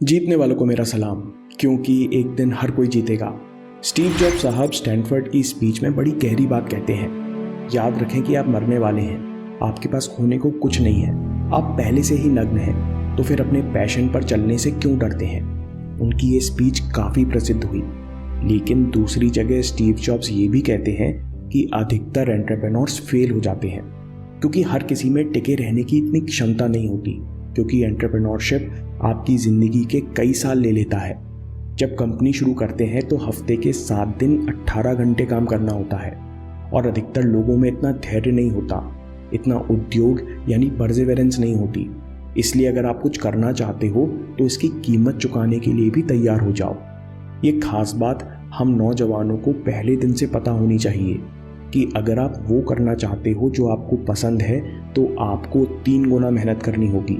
जीतने वालों को मेरा सलाम, क्योंकि एक दिन हर कोई जीतेगा। स्टीव जॉब्स साहब स्टैनफोर्ड की स्पीच में बड़ी गहरी बात कहते हैं। याद रखें कि आप मरने वाले हैं, आपके पास खोने को कुछ नहीं है, आप पहले से ही नग्न हैं, तो फिर अपने पैशन पर चलने से क्यों डरते हैं। उनकी ये स्पीच काफ़ी प्रसिद्ध हुई। लेकिन दूसरी जगह स्टीव जॉब्स ये भी कहते हैं कि अधिकतर एंटरप्रेन्योर्स फेल हो जाते हैं, क्योंकि हर किसी में टिके रहने की इतनी क्षमता नहीं होती, क्योंकि एंटरप्रेन्योरशिप आपकी ज़िंदगी के कई साल ले लेता है। जब कंपनी शुरू करते हैं तो हफ्ते के 7 दिन 18 घंटे काम करना होता है, और अधिकतर लोगों में इतना धैर्य नहीं होता, इतना उद्योग यानी परसेवेरेंस नहीं होती। इसलिए अगर आप कुछ करना चाहते हो तो इसकी कीमत चुकाने के लिए भी तैयार हो जाओ। ये खास बात हम नौजवानों को पहले दिन से पता होनी चाहिए कि अगर आप वो करना चाहते हो जो आपको पसंद है तो आपको 3 गुना मेहनत करनी होगी।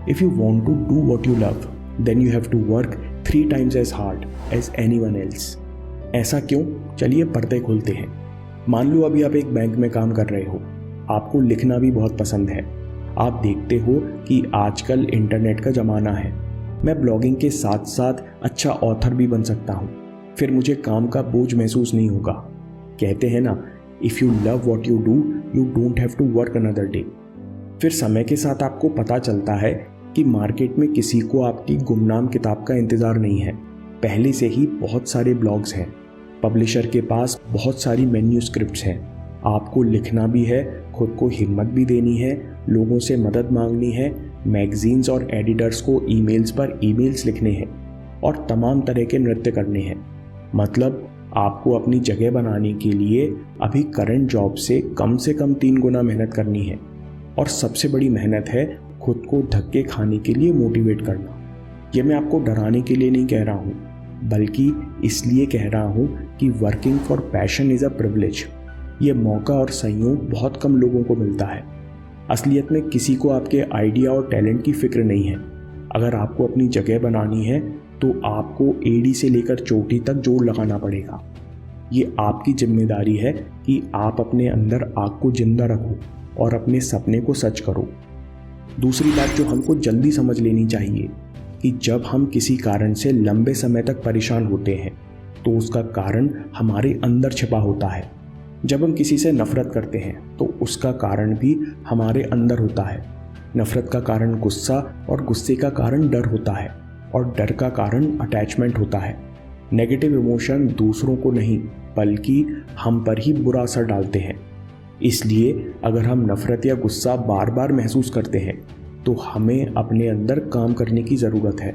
If you want to do what you love, then you have to work 3 times as hard as anyone else. ऐसा क्यों? चलिए पर्दे खोलते हैं। मान लो अभी आप एक बैंक में काम कर रहे हो, आपको लिखना भी बहुत पसंद है। आप देखते हो कि आजकल इंटरनेट का ज़माना है, मैं ब्लॉगिंग के साथ साथ अच्छा ऑथर भी बन सकता हूँ, फिर मुझे काम का बोझ महसूस नहीं होगा। कहते हैं ना, if you love what you do, you don't have to work another day. फिर समय के साथ आपको पता चलता है कि मार्केट में किसी को आपकी गुमनाम किताब का इंतज़ार नहीं है। पहले से ही बहुत सारे ब्लॉग्स हैं, पब्लिशर के पास बहुत सारी मैन्यूस्क्रिप्ट्स हैं। आपको लिखना भी है, खुद को हिम्मत भी देनी है, लोगों से मदद मांगनी है, मैगजीन्स और एडिटर्स को ईमेल्स पर ईमेल्स लिखने हैं, और तमाम तरह के नृत्य करने हैं। मतलब आपको अपनी जगह बनाने के लिए अभी करंट जॉब से कम 3 गुना मेहनत करनी है। और सबसे बड़ी मेहनत है खुद को धक्के खाने के लिए मोटिवेट करना। ये मैं आपको डराने के लिए नहीं कह रहा हूँ, बल्कि इसलिए कह रहा हूँ कि working for passion is a privilege. ये मौका और संयोग बहुत कम लोगों को मिलता है। असलियत में किसी को आपके आइडिया और टैलेंट की फिक्र नहीं है। अगर आपको अपनी जगह बनानी है तो आपको एड़ी से लेकर चोटी तक जोर लगाना पड़ेगा। ये आपकी जिम्मेदारी है कि आप अपने अंदर आग को जिंदा रखो और अपने सपने को सच करो। दूसरी बात जो हमको जल्दी समझ लेनी चाहिए कि जब हम किसी कारण से लंबे समय तक परेशान होते हैं तो उसका कारण हमारे अंदर छिपा होता है। जब हम किसी से नफरत करते हैं तो उसका कारण भी हमारे अंदर होता है। नफरत का कारण गुस्सा और गुस्से का कारण डर होता है, और डर का कारण अटैचमेंट होता है। नेगेटिव इमोशन दूसरों को नहीं बल्कि हम पर ही बुरा असर डालते हैं। इसलिए अगर हम नफरत या गुस्सा बार बार महसूस करते हैं तो हमें अपने अंदर काम करने की ज़रूरत है,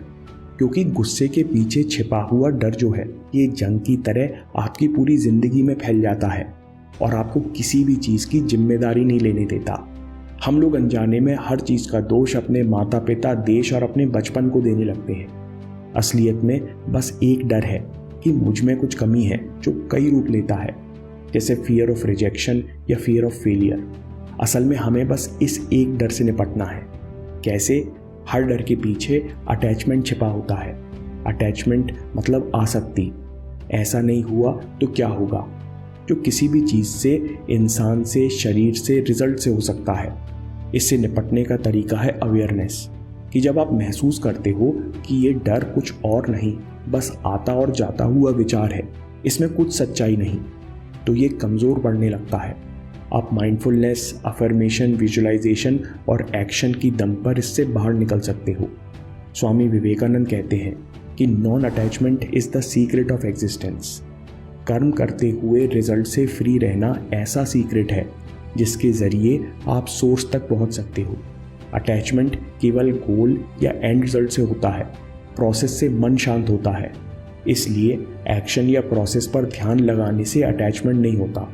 क्योंकि गुस्से के पीछे छिपा हुआ डर जो है ये जंग की तरह आपकी पूरी ज़िंदगी में फैल जाता है और आपको किसी भी चीज़ की जिम्मेदारी नहीं लेने देता। हम लोग अनजाने में हर चीज़ का दोष अपने माता पिता, देश और अपने बचपन को देने लगते हैं। असलियत में बस एक डर है कि मुझ में कुछ कमी है, जो कई रूप लेता है, जैसे फियर ऑफ रिजेक्शन या फियर ऑफ फेलियर। असल में हमें बस इस एक डर से निपटना है। कैसे? हर डर के पीछे अटैचमेंट छिपा होता है। अटैचमेंट मतलब आसक्ति। ऐसा नहीं हुआ तो क्या होगा, जो किसी भी चीज़ से, इंसान से, शरीर से, रिजल्ट से हो सकता है। इससे निपटने का तरीका है अवेयरनेस, कि जब आप महसूस करते हो कि ये डर कुछ और नहीं, बस आता और जाता हुआ विचार है, इसमें कुछ सच्चाई नहीं, तो ये कमज़ोर पड़ने लगता है। आप माइंडफुलनेस, अफर्मेशन, विजुअलाइजेशन और एक्शन की दम पर इससे बाहर निकल सकते हो। स्वामी विवेकानंद कहते हैं कि non attachment is the secret of existence. कर्म करते हुए रिजल्ट से फ्री रहना ऐसा सीक्रेट है जिसके ज़रिए आप सोर्स तक पहुंच सकते हो। अटैचमेंट केवल गोल या एंड रिजल्ट से होता है, प्रोसेस से मन शांत होता है। इसलिए एक्शन या प्रोसेस पर ध्यान लगाने से अटैचमेंट नहीं होता।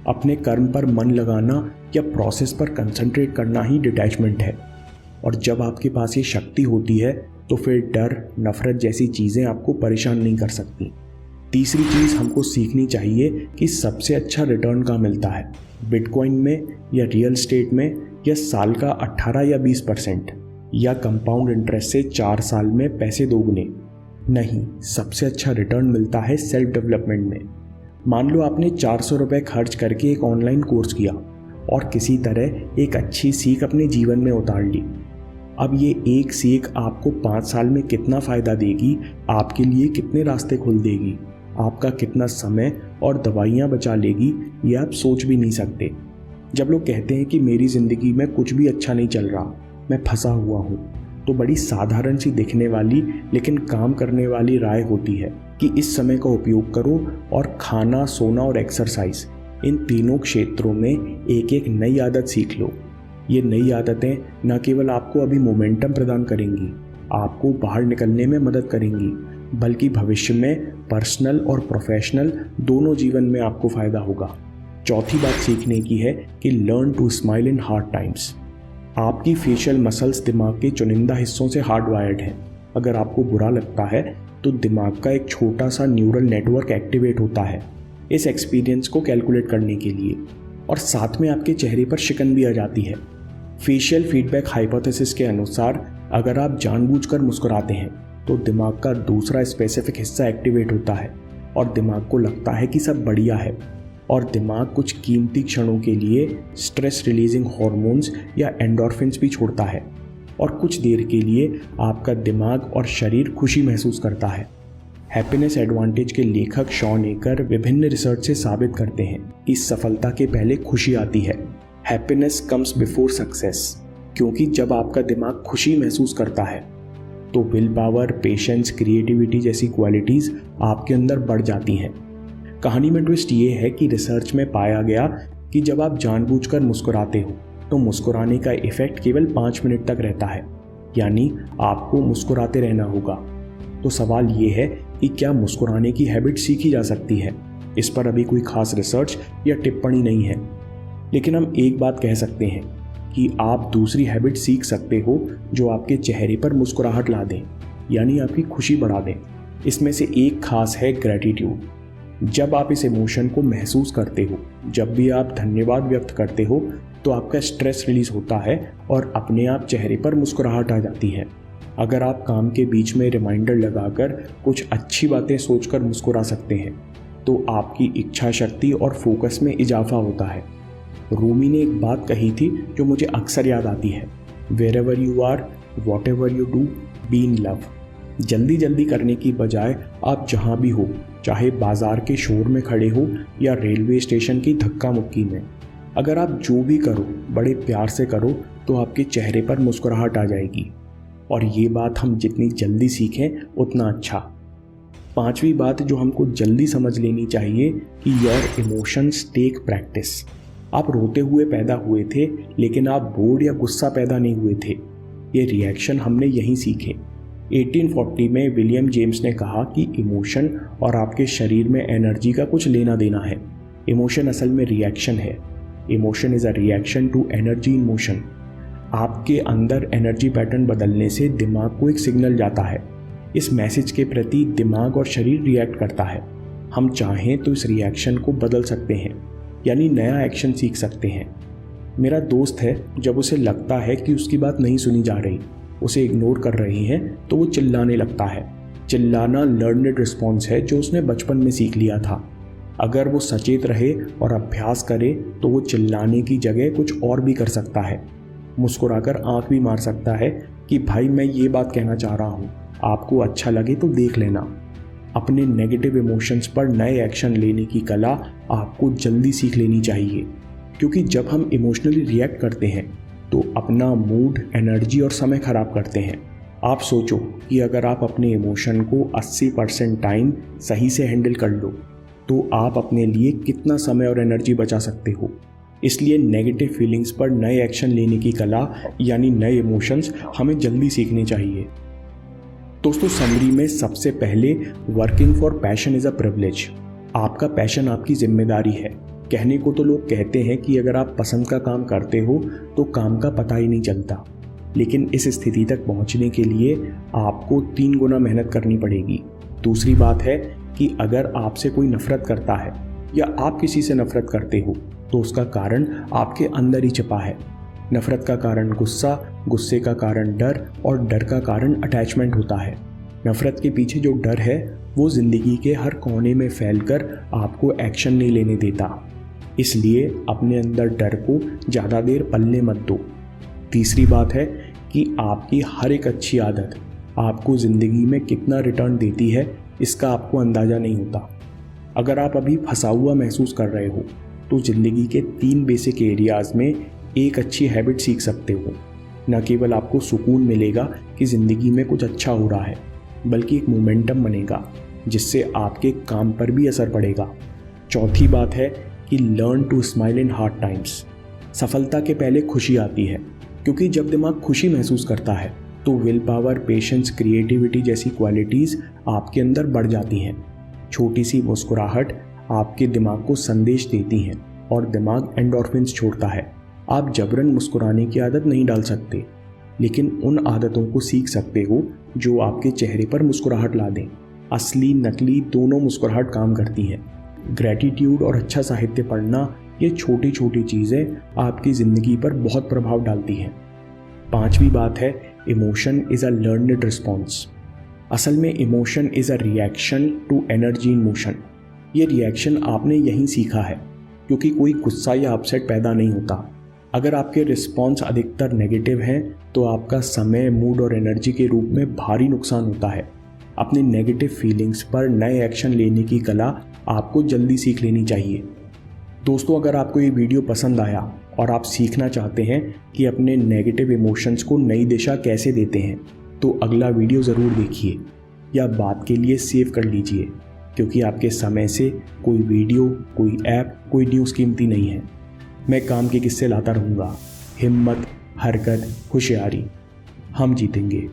अपने कर्म पर मन लगाना या प्रोसेस पर कंसंट्रेट करना ही डिटैचमेंट है। और जब आपके पास ये शक्ति होती है तो फिर डर, नफरत जैसी चीज़ें आपको परेशान नहीं कर सकती। तीसरी चीज़ हमको सीखनी चाहिए कि सबसे अच्छा रिटर्न कहाँ मिलता है, बिटकॉइन में या रियल स्टेट में, या साल का 18 या 20%, या कंपाउंड इंटरेस्ट से 4 साल में पैसे दोगुने। नहीं, सबसे अच्छा रिटर्न मिलता है सेल्फ डेवलपमेंट में। मान लो आपने 400 रुपये खर्च करके एक ऑनलाइन कोर्स किया, और किसी तरह एक अच्छी सीख अपने जीवन में उतार ली। अब ये एक सीख आपको 5 साल में कितना फ़ायदा देगी, आपके लिए कितने रास्ते खोल देगी, आपका कितना समय और दवाइयाँ बचा लेगी, ये आप सोच भी नहीं सकते। जब लोग कहते हैं कि मेरी ज़िंदगी में कुछ भी अच्छा नहीं चल रहा, मैं फंसा हुआ हूँ, तो बड़ी साधारण सी दिखने वाली लेकिन काम करने वाली राय होती है कि इस समय का उपयोग करो और खाना, सोना और एक्सरसाइज, इन तीनों क्षेत्रों में एक एक नई आदत सीख लो। ये नई आदतें न केवल आपको अभी मोमेंटम प्रदान करेंगी, आपको बाहर निकलने में मदद करेंगी, बल्कि भविष्य में पर्सनल और प्रोफेशनल दोनों जीवन में आपको फ़ायदा होगा। चौथी बात सीखने की है कि learn to smile in hard times. आपकी फेशियल मसल्स दिमाग के चुनिंदा हिस्सों से हार्ड वायर्ड हैं। अगर आपको बुरा लगता है तो दिमाग का एक छोटा सा न्यूरल नेटवर्क एक्टिवेट होता है इस एक्सपीरियंस को कैलकुलेट करने के लिए, और साथ में आपके चेहरे पर शिकन भी आ जाती है। फेशियल फीडबैक हाइपोथेसिस के अनुसार अगर आप जानबूझकर मुस्कुराते हैं तो दिमाग का दूसरा स्पेसिफिक हिस्सा एक्टिवेट होता है और दिमाग को लगता है कि सब बढ़िया है, और दिमाग कुछ कीमती क्षणों के लिए स्ट्रेस रिलीजिंग हार्मोन्स या एंडोर्फिन्स भी छोड़ता है, और कुछ देर के लिए आपका दिमाग और शरीर खुशी महसूस करता है। हैप्पीनेस एडवांटेज के लेखक शॉन एकर विभिन्न रिसर्च से साबित करते हैं कि सफलता के पहले खुशी आती है। हैप्पीनेस कम्स बिफोर सक्सेस, क्योंकि जब आपका दिमाग खुशी महसूस करता है तो विल पावर, पेशेंस, क्रिएटिविटी जैसी क्वालिटीज़ आपके अंदर बढ़ जाती हैं। कहानी में ट्विस्ट ये है कि रिसर्च में पाया गया कि जब आप जानबूझकर मुस्कुराते हो तो मुस्कुराने का इफेक्ट केवल 5 मिनट तक रहता है, यानी आपको मुस्कुराते रहना होगा। तो सवाल ये है कि क्या मुस्कुराने की हैबिट सीखी जा सकती है? इस पर अभी कोई खास रिसर्च या टिप्पणी नहीं है, लेकिन हम एक बात कह सकते हैं कि आप दूसरी हैबिट सीख सकते हो जो आपके चेहरे पर मुस्कुराहट ला दें, यानी आपकी खुशी बढ़ा दें। इसमें से एक खास है ग्रैटिट्यूड। जब आप इस इमोशन को महसूस करते हो, जब भी आप धन्यवाद व्यक्त करते हो, तो आपका स्ट्रेस रिलीज होता है और अपने आप चेहरे पर मुस्कुराहट आ जाती है। अगर आप काम के बीच में रिमाइंडर लगाकर कुछ अच्छी बातें सोचकर मुस्कुरा सकते हैं तो आपकी इच्छा शक्ति और फोकस में इजाफा होता है। रूमी ने एक बात कही थी जो मुझे अक्सर याद आती है, wherever you are, whatever you do, be in love. जल्दी जल्दी करने की बजाय आप जहाँ भी हो, चाहे बाजार के शोर में खड़े हो या रेलवे स्टेशन की धक्का मुक्की में, अगर आप जो भी करो बड़े प्यार से करो तो आपके चेहरे पर मुस्कुराहट आ जाएगी। और ये बात हम जितनी जल्दी सीखें उतना अच्छा। 5वीं बात जो हमको जल्दी समझ लेनी चाहिए कि योर इमोशंस टेक प्रैक्टिस। आप रोते हुए पैदा हुए थे, लेकिन आप बोर्ड या गुस्सा पैदा नहीं हुए थे। ये रिएक्शन हमने यहीं सीखे। 1840 में विलियम जेम्स ने कहा कि इमोशन और आपके शरीर में एनर्जी का कुछ लेना देना है। इमोशन असल में रिएक्शन है। Emotion is a reaction to energy in motion. आपके अंदर एनर्जी पैटर्न बदलने से दिमाग को एक सिग्नल जाता है। इस मैसेज के प्रति दिमाग और शरीर रिएक्ट करता है। हम चाहें तो इस रिएक्शन को बदल सकते हैं, यानी नया एक्शन सीख सकते हैं। मेरा दोस्त है, जब उसे लगता है कि उसकी बात नहीं सुनी जा रही, उसे इग्नोर कर रही हैं, तो वो चिल्लाने लगता है। चिल्लाना लर्नड रिस्पॉन्स है जो उसने बचपन में सीख लिया था। अगर वो सचेत रहे और अभ्यास करे तो वो चिल्लाने की जगह कुछ और भी कर सकता है। मुस्कुराकर आंख भी मार सकता है कि भाई मैं ये बात कहना चाह रहा हूँ, आपको अच्छा लगे तो देख लेना। अपने नेगेटिव इमोशंस पर नए एक्शन लेने की कला आपको जल्दी सीख लेनी चाहिए, क्योंकि जब हम इमोशनली रिएक्ट करते हैं तो अपना मूड, एनर्जी और समय खराब करते हैं। आप सोचो कि अगर आप अपने इमोशन को 80% टाइम सही से हैंडल कर लो तो आप अपने लिए कितना समय और एनर्जी बचा सकते हो। इसलिए नेगेटिव फीलिंग्स पर नए एक्शन लेने की कला यानी नए इमोशंस हमें जल्दी सीखने चाहिए। दोस्तों, समरी में सबसे पहले working for passion is a privilege. आपका पैशन आपकी जिम्मेदारी है। कहने को तो लोग कहते हैं कि अगर आप पसंद का काम करते हो तो काम का पता ही नहीं चलता, लेकिन इस स्थिति तक पहुंचने के लिए आपको 3 गुना मेहनत करनी पड़ेगी। दूसरी बात है कि अगर आपसे कोई नफरत करता है या आप किसी से नफरत करते हो तो उसका कारण आपके अंदर ही छिपा है। नफरत का कारण गुस्सा, गुस्से का कारण डर और डर का कारण अटैचमेंट होता है। नफरत के पीछे जो डर है वो जिंदगी के हर कोने में फैलकर आपको एक्शन नहीं लेने देता। इसलिए अपने अंदर डर को ज़्यादा देर पलने मत दो। तीसरी बात है कि आपकी हर एक अच्छी आदत आपको ज़िंदगी में कितना रिटर्न देती है इसका आपको अंदाज़ा नहीं होता। अगर आप अभी फंसा हुआ महसूस कर रहे हो तो ज़िंदगी के 3 बेसिक एरियाज़ में एक अच्छी हैबिट सीख सकते हो। न केवल आपको सुकून मिलेगा कि ज़िंदगी में कुछ अच्छा हो रहा है, बल्कि एक मोमेंटम बनेगा जिससे आपके काम पर भी असर पड़ेगा। चौथी बात है कि learn to smile in hard times. सफलता के पहले खुशी आती है, क्योंकि जब दिमाग खुशी महसूस करता है तो विल पावर, पेशेंस, क्रिएटिविटी जैसी क्वालिटीज़ आपके अंदर बढ़ जाती हैं। छोटी सी मुस्कुराहट आपके दिमाग को संदेश देती हैं और दिमाग एंडोर्फिन्स छोड़ता है। आप जबरन मुस्कुराने की आदत नहीं डाल सकते, लेकिन उन आदतों को सीख सकते हो जो आपके चेहरे पर मुस्कुराहट ला दें। असली नकली दोनों मुस्कुराहट काम करती हैं। ग्रैटिट्यूड और अच्छा साहित्य पढ़ना, ये छोटी छोटी चीज़ें आपकी ज़िंदगी पर बहुत प्रभाव डालती हैं। पांचवी बात है emotion is a learned response. असल में emotion is a reaction to energy in motion. ये रिएक्शन आपने यहीं सीखा है, क्योंकि कोई गुस्सा या अपसेट पैदा नहीं होता। अगर आपके रिस्पॉन्स अधिकतर नेगेटिव हैं तो आपका समय, मूड और एनर्जी के रूप में भारी नुकसान होता है। अपनी नेगेटिव फीलिंग्स पर नए एक्शन लेने की कला आपको जल्दी सीख लेनी चाहिए। दोस्तों, अगर आपको ये वीडियो पसंद आया और आप सीखना चाहते हैं कि अपने नेगेटिव इमोशंस को नई दिशा कैसे देते हैं, तो अगला वीडियो ज़रूर देखिए या बात के लिए सेव कर लीजिए, क्योंकि आपके समय से कोई वीडियो, कोई ऐप, कोई न्यूज़ कीमती नहीं है। मैं काम के किस्से लाता रहूँगा। हिम्मत, हरकत, होशियारी, हम जीतेंगे।